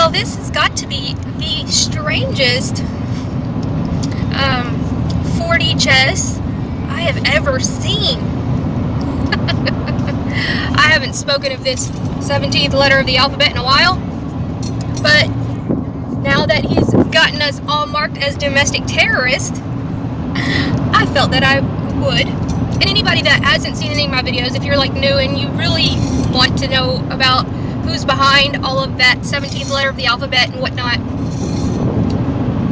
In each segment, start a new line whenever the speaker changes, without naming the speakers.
Well, this has got to be the strangest 4D chess I have ever seen. I haven't spoken of this 17th letter of the alphabet in a while, but now that he's gotten us all marked as domestic terrorists, I felt that I would. And anybody that hasn't seen any of my videos, if you're like new and you really want to know about who's behind all of that 17th letter of the alphabet and whatnot,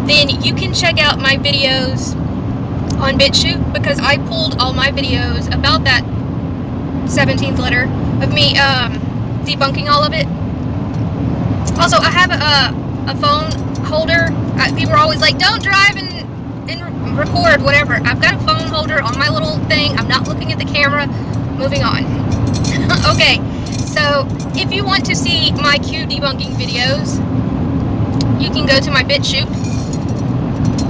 then you can check out my videos on BitChute, because I pulled all my videos about that 17th letter of me debunking all of it. Also, I have a phone holder. People are always like, don't drive and record, whatever. I've got a phone holder on my little thing. I'm not looking at the camera. Moving on. Okay, so if you want to see my Q debunking videos, you can go to my BitChute.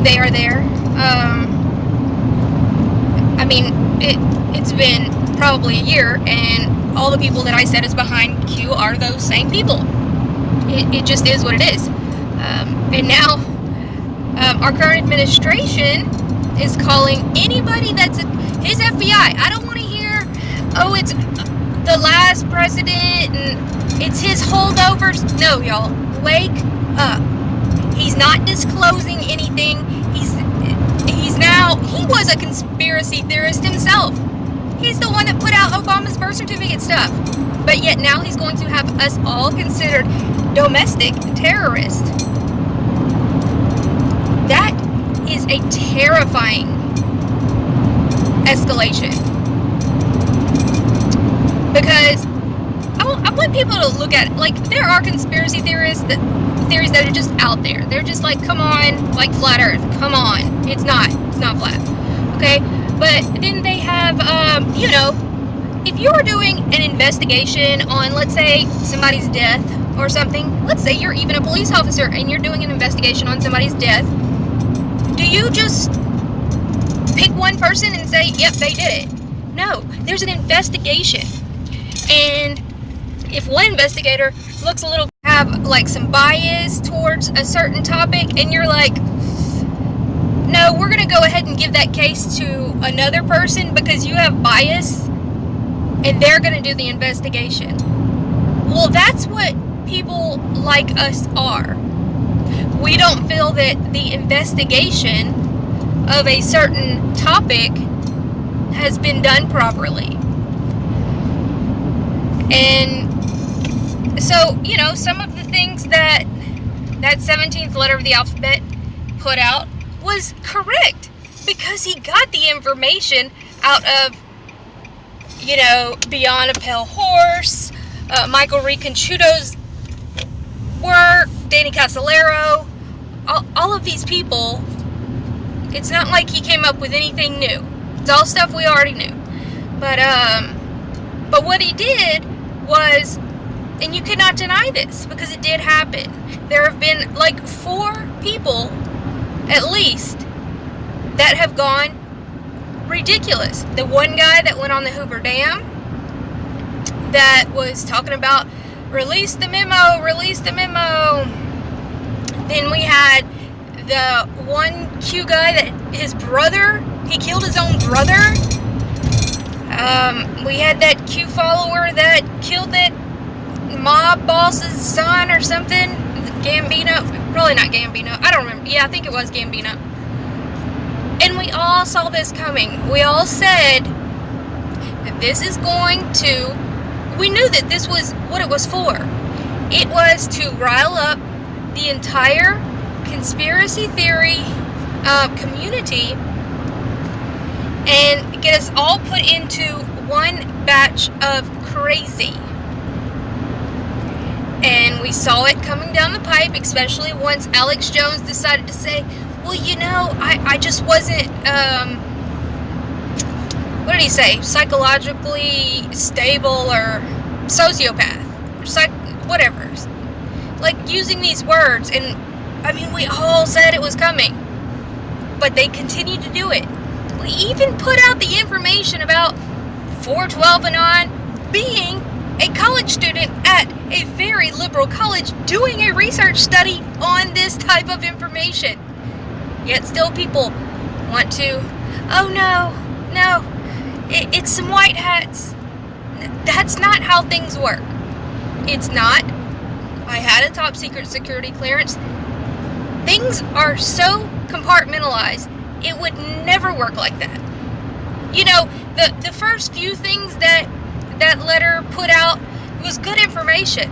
They are there. I mean, it's been probably a year, and all the people that I said is behind Q are those same people. It just is what it is. And now, our current administration is calling anybody that's his FBI. I don't want to hear, oh, it's the last president and it's his holdovers. No, y'all, wake up. He's not disclosing anything. He was a conspiracy theorist himself. He's the one that put out Obama's birth certificate stuff. But yet now he's going to have us all considered domestic terrorists. That is a terrifying escalation. Because I want people to look at it, like, there are conspiracy theories that are just out there. They're just like, come on, like flat earth, come on. It's not flat, okay? But then they have, you know, if you're doing an investigation on, let's say, somebody's death or something, let's say you're even a police officer and you're doing an investigation on somebody's death, do you just pick one person and say, yep, they did it? No, there's an investigation. And if one investigator looks a little, have like some bias towards a certain topic, and you're like, no, we're gonna go ahead and give that case to another person because you have bias, and they're gonna do the investigation. Well, that's what people like us are. We don't feel that the investigation of a certain topic has been done properly. And so, you know, some of the things that 17th letter of the alphabet put out was correct, because he got the information out of, you know, Beyond a Pale Horse, Michael Reconchuto's work, Danny Casolaro, all of these people. It's not like he came up with anything new. It's all stuff we already knew. But what he did was, and you cannot deny this because it did happen, there have been like 4 people at least that have gone ridiculous. The one guy that went on the Hoover Dam that was talking about release the memo. Then we had the one Q guy that his brother, he killed his own brother. We had that Q follower that killed that mob boss's son or something. Gambino, probably not Gambino, I don't remember. Yeah, I think it was Gambino. And we all saw this coming. We all said that this is going to, we knew that this was what it was for. It was to rile up the entire conspiracy theory community and get us all put into one batch of crazy. And we saw it coming down the pipe, especially once Alex Jones decided to say, well, you know, I just wasn't, what did he say? Psychologically stable or sociopath or whatever. Like, using these words. And, I mean, we all said it was coming. But they continued to do it. We even put out the information about 412 and on being a college student at a very liberal college doing a research study on this type of information. Yet still people want to, oh no, it's some white hats. That's not how things work. It's not. I had a top secret security clearance. Things are so compartmentalized, it would never work like that. You know, the first few things that letter put out was good information.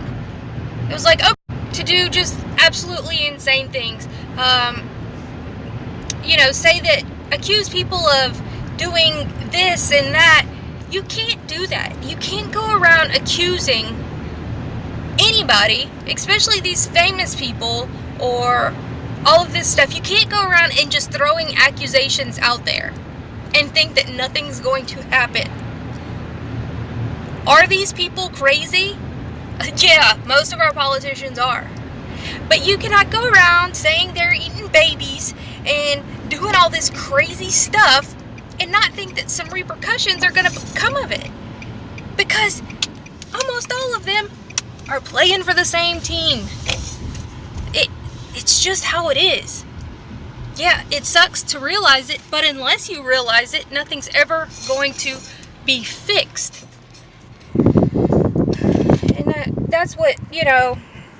It was like, oh, to do just absolutely insane things. You know, say that, accuse people of doing this and that. You can't do that. You can't go around accusing anybody, especially these famous people or all of this stuff. You can't go around and just throwing accusations out there and think that nothing's going to happen. Are these people crazy? Yeah, most of our politicians are. But you cannot go around saying they're eating babies and doing all this crazy stuff and not think that some repercussions are going to come of it. Because almost all of them are playing for the same team. It's just how it is. Yeah, it sucks to realize it, but unless you realize it, nothing's ever going to be fixed. And that's what, you know,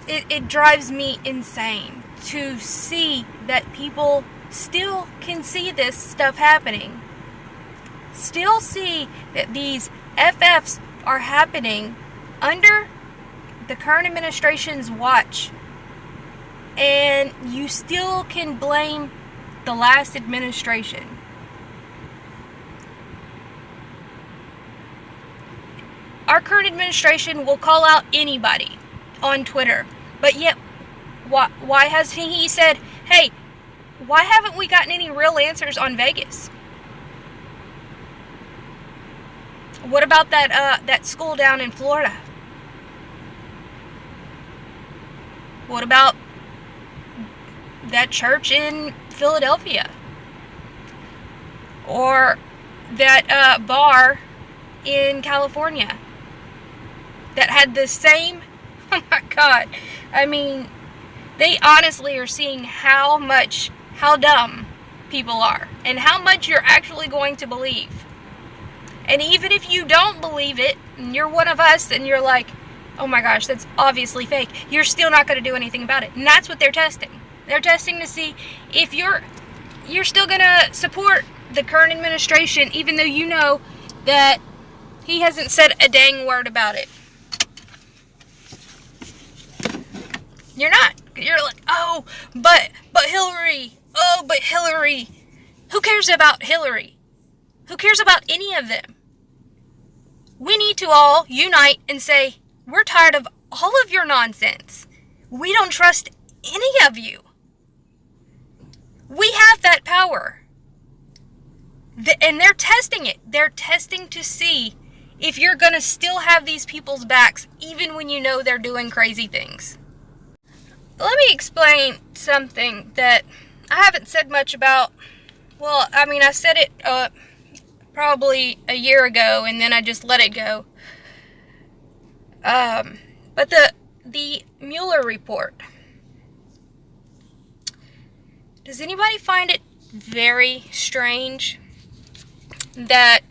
it drives me insane to see that people still can see this stuff happening. Still see that these FFs are happening under the current administration's watch. And you still can blame the last administration. Our current administration will call out anybody on Twitter. But yet, why has he said, hey, why haven't we gotten any real answers on Vegas? What about that school down in Florida? What about that church in Philadelphia? Or that bar in California that had the same, oh my God. I mean, they honestly are seeing how dumb people are and how much you're actually going to believe. And even if you don't believe it, and you're one of us, and you're like, oh my gosh, that's obviously fake, you're still not going to do anything about it. And that's what they're testing. They're testing to see if you're still going to support the current administration, even though you know that he hasn't said a dang word about it. You're not. You're like, oh, but Hillary. Oh, but Hillary. Who cares about Hillary? Who cares about any of them? We need to all unite and say, we're tired of all of your nonsense. We don't trust any of you. We have that power. And they're testing it. They're testing to see if you're going to still have these people's backs, even when you know they're doing crazy things. Let me explain something that I haven't said much about. Well, I mean, I said it probably a year ago, and then I just let it go. But the Mueller report. Does anybody find it very strange that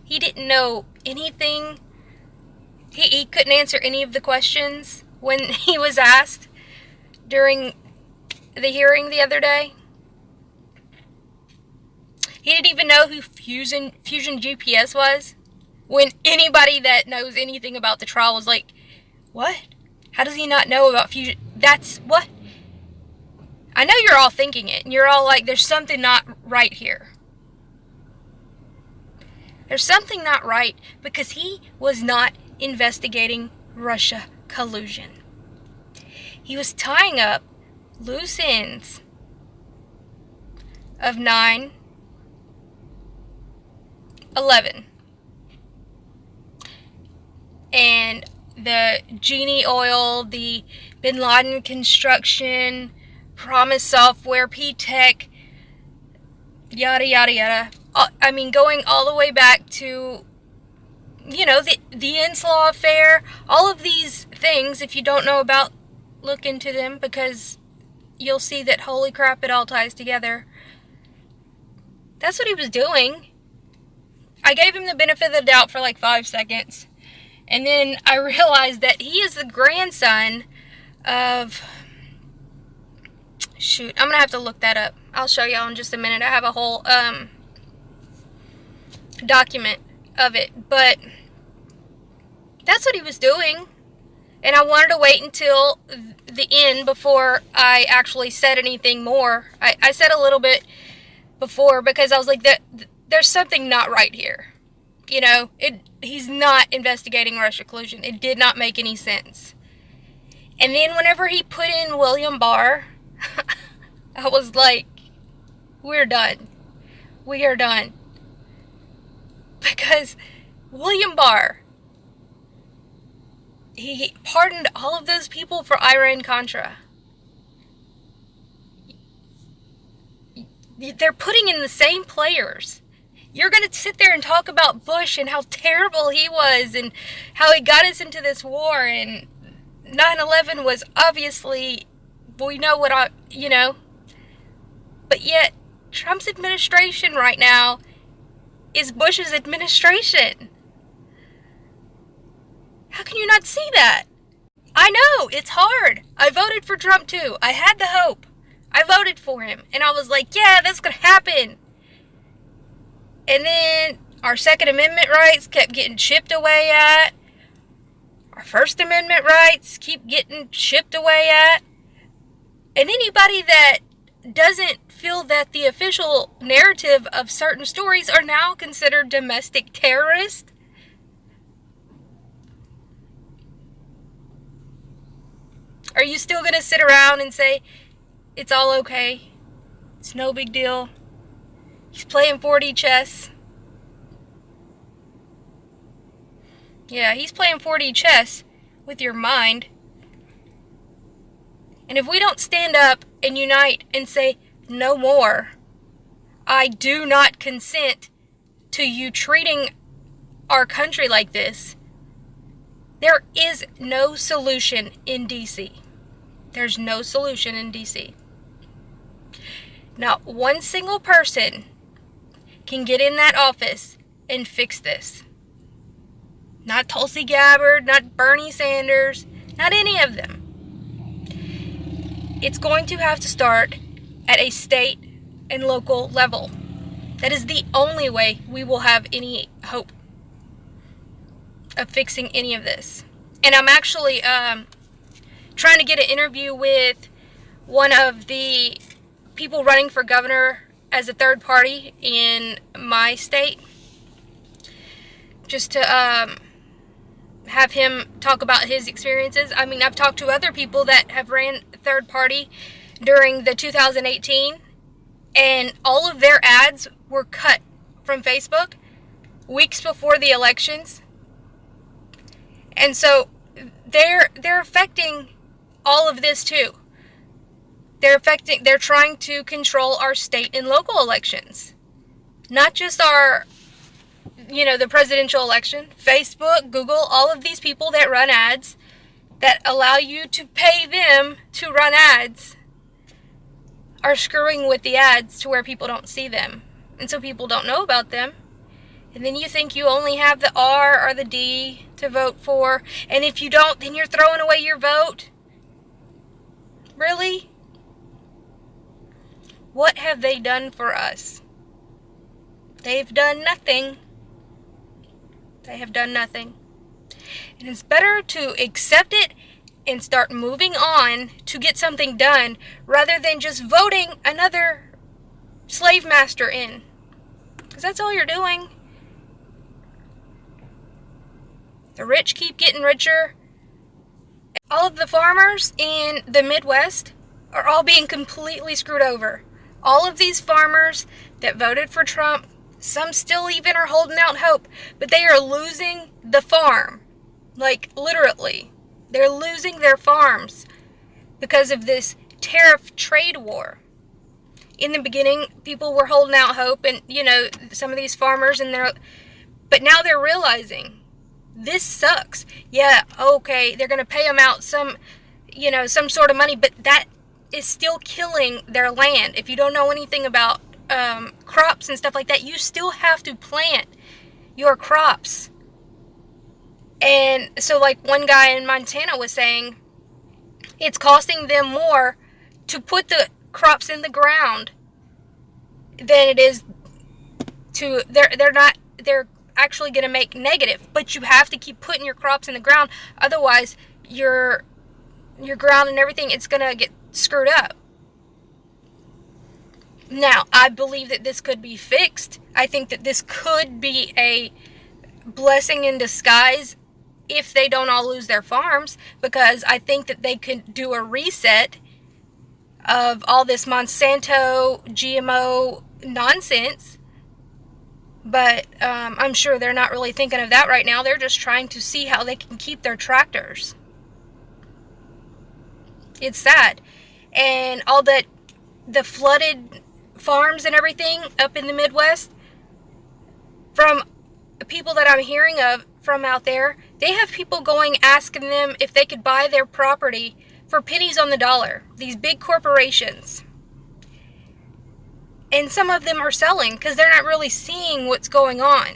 he didn't know anything? He couldn't answer any of the questions when he was asked during the hearing the other day? He didn't even know who Fusion GPS was, when anybody that knows anything about the trial was like, what? How does he not know about Fusion? That's what? I know you're all thinking it, and you're all like, there's something not right here. There's something not right because he was not investigating Russia collusion. He was tying up loose ends of 9/11 and the Genie oil, the Bin Laden construction, Promise Software, P-Tech, yada yada yada. I mean, going all the way back to the Inslaw affair, all of these things, if you don't know about, look into them, because you'll see that, holy crap, it all ties together. That's what he was doing. I gave him the benefit of the doubt for like 5 seconds. And then I realized that he is the grandson of... Shoot, I'm going to have to look that up. I'll show y'all in just a minute. I have a whole document of it. But that's what he was doing. And I wanted to wait until the end before I actually said anything more. I said a little bit before because I was like, there's something not right here. He's not investigating Russia collusion. It did not make any sense. And then whenever he put in William Barr, I was like, we're done. We are done. Because William Barr, he pardoned all of those people for Iran-Contra. They're putting in the same players. You're going to sit there and talk about Bush and how terrible he was and how he got us into this war, and 9/11 was obviously, we know what but yet Trump's administration right now is Bush's administration. How can you not see that? I know, it's hard. I voted for Trump too. I had the hope. I voted for him. And I was like, yeah, that's going to happen. And then our Second Amendment rights kept getting chipped away at. Our First Amendment rights keep getting chipped away at. And anybody that doesn't feel that the official narrative of certain stories are now considered domestic terrorists, are you still going to sit around and say, it's all okay, it's no big deal, he's playing 4D chess? Yeah, he's playing 4D chess with your mind. And if we don't stand up and unite and say, no more, I do not consent to you treating our country like this, there is no solution in D.C. There's no solution in D.C. Not one single person can get in that office and fix this. Not Tulsi Gabbard, not Bernie Sanders, not any of them. It's going to have to start at a state and local level. That is the only way we will have any hope of fixing any of this. And I'm actually trying to get an interview with one of the people running for governor as a third party in my state, just to have him talk about his experiences. I mean, I've talked to other people that have ran third party during the 2018, and all of their ads were cut from Facebook weeks before the elections. And so they're affecting all of this too. They're trying to control our state and local elections. Not just our, the presidential election. Facebook, Google, all of these people that run ads, that allow you to pay them to run ads, are screwing with the ads to where people don't see them. And so people don't know about them. And then you think you only have the R or the D to vote for. And if you don't, then you're throwing away your vote. Really? What have they done for us? They've done nothing. They have done nothing. And it's better to accept it and start moving on to get something done, rather than just voting another slave master in. Because that's all you're doing. The rich keep getting richer. All of the farmers in the Midwest are all being completely screwed over. All of these farmers that voted for Trump, some still even are holding out hope, but they are losing the farm. Like, literally. They're losing their farms because of this tariff trade war. In the beginning, people were holding out hope, and, some of these farmers, but now they're realizing This sucks. Yeah, okay, they're going to pay them out some, some sort of money, but that is still killing their land. If you don't know anything about crops and stuff like that, you still have to plant your crops. And so, like one guy in Montana was saying, it's costing them more to put the crops in the ground than it is to, they're actually going to make negative, but you have to keep putting your crops in the ground, otherwise your ground and everything, it's going to get screwed up. Now, I believe that this could be fixed. I think that this could be a blessing in disguise if they don't all lose their farms, because I think that they could do a reset of all this Monsanto GMO nonsense. But I'm sure they're not really thinking of that right now. They're just trying to see how they can keep their tractors. It's sad. And all that, the flooded farms and everything up in the Midwest, from people that I'm hearing of from out there, they have people going asking them if they could buy their property for pennies on the dollar. These big corporations. And some of them are selling because they're not really seeing what's going on.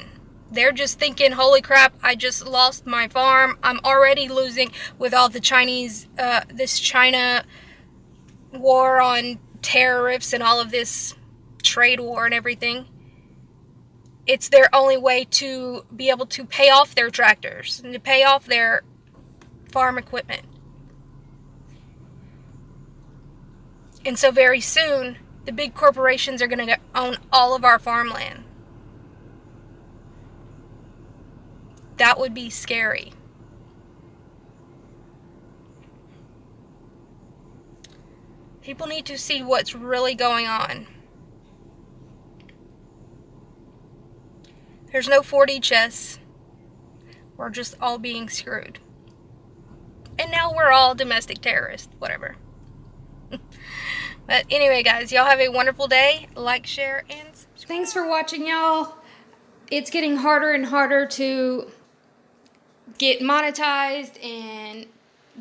They're just thinking, holy crap, I just lost my farm. I'm already losing with all the Chinese, this China war on tariffs and all of this trade war and everything. It's their only way to be able to pay off their tractors and to pay off their farm equipment. And so very soon, the big corporations are going to own all of our farmland. That would be scary. People need to see what's really going on. There's no 4D chess. We're just all being screwed. And now we're all domestic terrorists. Whatever. But anyway, guys, y'all have a wonderful day. Like, share, and subscribe. Thanks for watching, y'all. It's getting harder and harder to get monetized and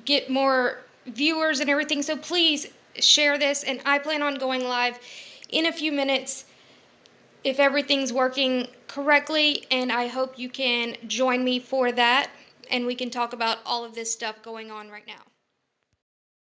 get more viewers and everything. So please share this. And I plan on going live in a few minutes if everything's working correctly. And I hope you can join me for that. And we can talk about all of this stuff going on right now.